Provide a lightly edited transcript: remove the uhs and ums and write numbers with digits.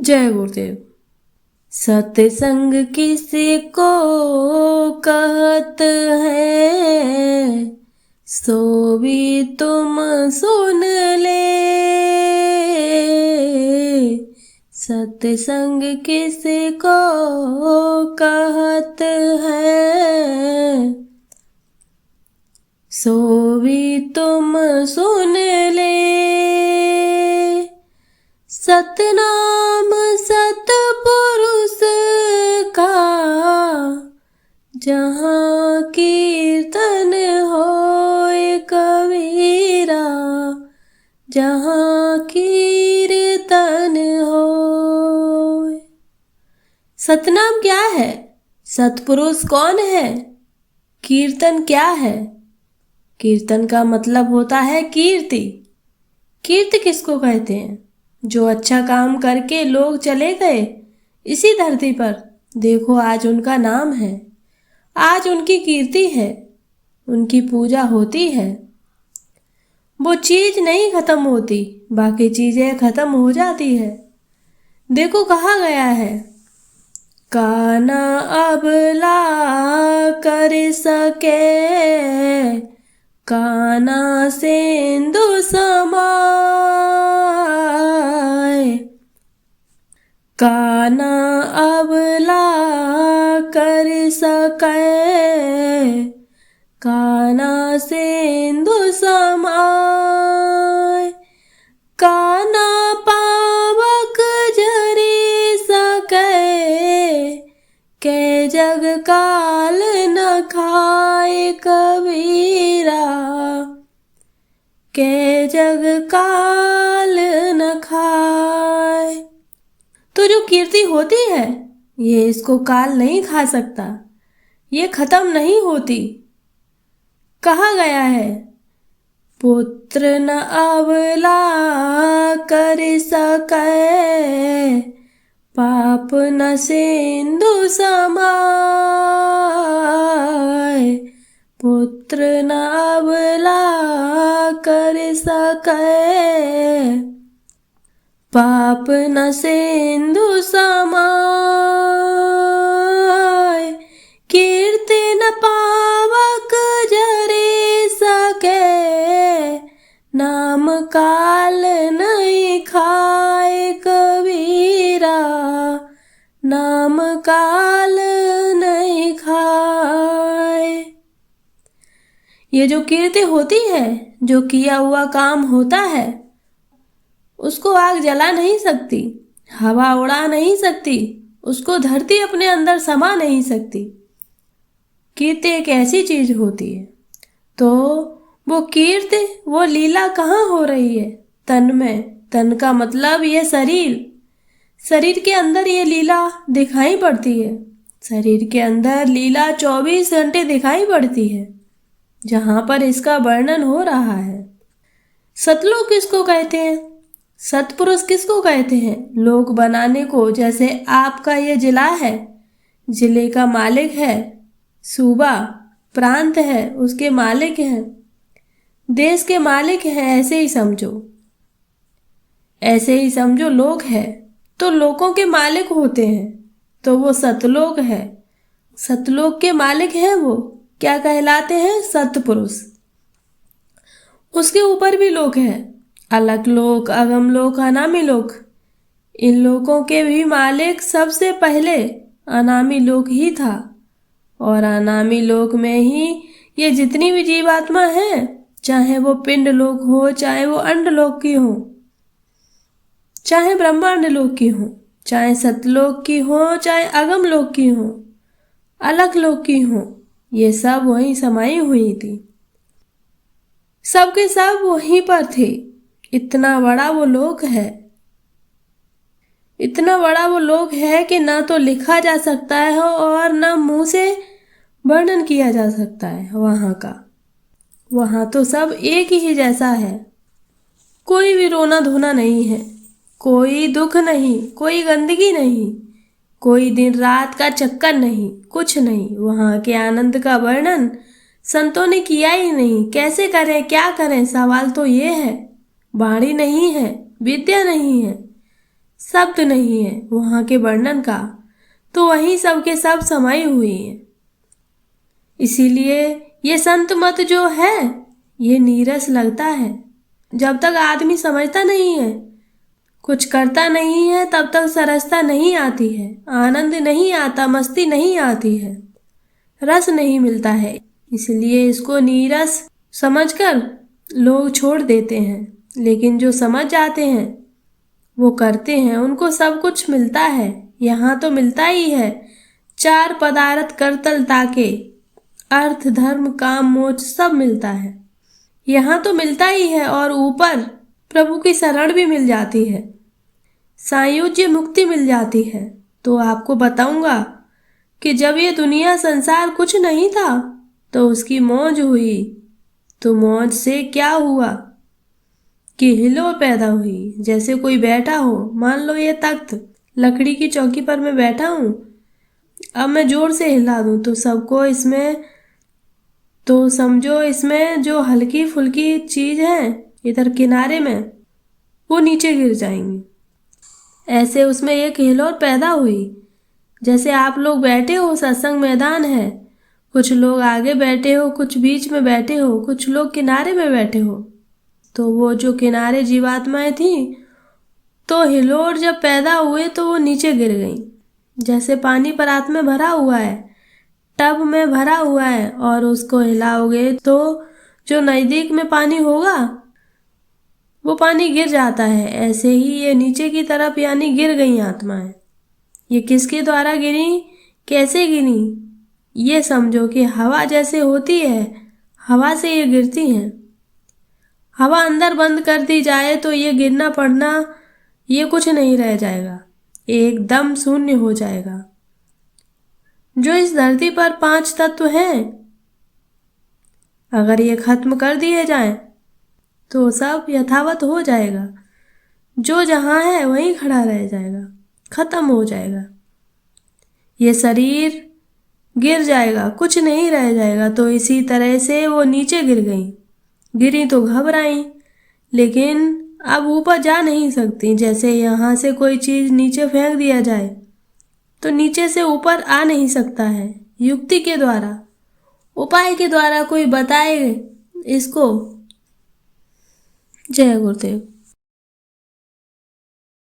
जय गुरुदेव। सत्संग किसी को कहत है, सो भी तुम सुन ले। सत्संग किसी को कहत है, सो भी तुम सुन ले। सतनाम सतपुरुष का जहाँ कीर्तन होए कबीरा, जहाँ कीर्तन होए। सतनाम क्या है? सतपुरुष कौन है? कीर्तन क्या है? कीर्तन का मतलब होता है कीर्ति। कीर्ति किसको कहते हैं? जो अच्छा काम करके लोग चले गए इसी धरती पर, देखो आज उनका नाम है, आज उनकी कीर्ति है, उनकी पूजा होती है। वो चीज नहीं खत्म होती, बाकी चीजें खत्म हो जाती है। देखो कहा गया है, काना अबला कर सके, काना सिंधु समाए। काना अबला कर सके, काना सिंधु समाए। काना पावक झरी सके, के जग काल न खाए कबीरा, के जग काल न खाए। तो जो कीर्ति होती है, ये इसको काल नहीं खा सकता, ये खत्म नहीं होती। कहा गया है, पुत्र न अबला कर सके, पाप न सिंधु समाए। पुत्र न अबला कर सके, पाप न सिंधु समाए। कीर्ति न पावक झरे सके, नाम काल नहीं खाए कबीरा, नाम काल नहीं खाए। ये जो कीर्ति होती है, जो किया हुआ काम होता है, उसको आग जला नहीं सकती, हवा उड़ा नहीं सकती, उसको धरती अपने अंदर समा नहीं सकती। कीर्ति एक ऐसी चीज होती है। तो वो कीर्ति, वो लीला कहाँ हो रही है? तन में। तन का मतलब ये शरीर, शरीर के अंदर ये लीला दिखाई पड़ती है। शरीर के अंदर लीला 24 घंटे दिखाई पड़ती है, जहां पर इसका वर्णन हो रहा है। सतलोक किसको कहते हैं? सतपुरुष किसको कहते हैं? लोक बनाने को। जैसे आपका ये जिला है, जिले का मालिक है, सूबा प्रांत है, उसके मालिक हैं, देश के मालिक हैं, ऐसे ही समझो। ऐसे ही समझो लोक है तो लोकों के मालिक होते हैं, तो वो सतलोक है। सतलोक के मालिक हैं, वो क्या कहलाते हैं? सतपुरुष। उसके ऊपर भी लोक है, अलग लोक, अगम लोक, अनामी लोक। इन लोकों के भी मालिक सबसे पहले अनामी लोक ही था, और अनामी लोक में ही ये जितनी भी जीवात्मा है, चाहे वो पिंड लोक हो, चाहे वो अंड लोक की हो, चाहे ब्रह्मांड लोक की हो, चाहे सतलोक की हो, चाहे अगम लोक की हो, अलग लोक की हो, ये सब वहीं समाई हुई थी। सबके सब वहीं पर थे। इतना बड़ा वो लोक है, इतना बड़ा वो लोक है कि ना तो लिखा जा सकता है और ना मुंह से वर्णन किया जा सकता है वहां का। वहां तो सब एक ही जैसा है, कोई भी रोना धोना नहीं है, कोई दुख नहीं, कोई गंदगी नहीं, कोई दिन रात का चक्कर नहीं, कुछ नहीं। वहां के आनंद का वर्णन संतों ने किया ही नहीं। कैसे करें, क्या करें? सवाल तो ये है। वाणी नहीं है, विद्या नहीं है, शब्द नहीं है वहाँ के वर्णन का, तो वहीं सबके सब समाई हुई है। इसीलिए ये संत मत जो है ये नीरस लगता है। जब तक आदमी समझता नहीं है, कुछ करता नहीं है, तब तक सरसता नहीं आती है, आनंद नहीं आता, मस्ती नहीं आती है, रस नहीं मिलता है। इसलिए इसको नीरस समझकर लोग छोड़ देते हैं। लेकिन जो समझ जाते हैं वो करते हैं, उनको सब कुछ मिलता है। यहाँ तो मिलता ही है, चार पदार्थ करतल ताके, अर्थ धर्म काम मोक्ष सब मिलता है। यहाँ तो मिलता ही है, और ऊपर प्रभु की शरण भी मिल जाती है, सायुज्य मुक्ति मिल जाती है। तो आपको बताऊंगा कि जब ये दुनिया संसार कुछ नहीं था तो उसकी मौज हुई, तो मौज से क्या हुआ कि हिलोर पैदा हुई। जैसे कोई बैठा हो, मान लो ये तख्त लकड़ी की चौकी पर मैं बैठा हूँ, अब मैं जोर से हिला दूँ तो सबको इसमें, तो समझो इसमें जो हल्की फुल्की चीज है इधर किनारे में वो नीचे गिर जाएंगी। ऐसे उसमें एक हिलोर पैदा हुई। जैसे आप लोग बैठे हो, सत्संग मैदान है, कुछ लोग आगे बैठे हो, कुछ बीच में बैठे हो, कुछ लोग किनारे में बैठे हो। तो वो जो किनारे जीवात्माएं थी, तो हिलोर जब पैदा हुए तो वो नीचे गिर गई। जैसे पानी परात में भरा हुआ है, टब में भरा हुआ है, और उसको हिलाओगे तो जो नज़दीक में पानी होगा वो पानी गिर जाता है। ऐसे ही ये नीचे की तरफ यानी गिर गई आत्माएं। ये किसके द्वारा गिरी, कैसे गिरी, ये समझो कि हवा जैसे होती है, हवा से ये गिरती हैं। हवा अंदर बंद कर दी जाए तो ये गिरना पड़ना ये कुछ नहीं रह जाएगा, एकदम शून्य हो जाएगा। जो इस धरती पर 5 तत्व हैं, अगर ये खत्म कर दिए जाएं तो सब यथावत हो जाएगा। जो जहां है वहीं खड़ा रह जाएगा, खत्म हो जाएगा। ये शरीर गिर जाएगा, कुछ नहीं रह जाएगा। तो इसी तरह से वो नीचे गिर गई, गिरी तो घबराई, लेकिन अब ऊपर जा नहीं सकती। जैसे यहाँ से कोई चीज नीचे फेंक दिया जाए तो नीचे से ऊपर आ नहीं सकता है। युक्ति के द्वारा, उपाय के द्वारा कोई बताए इसको। जय गुरुदेव।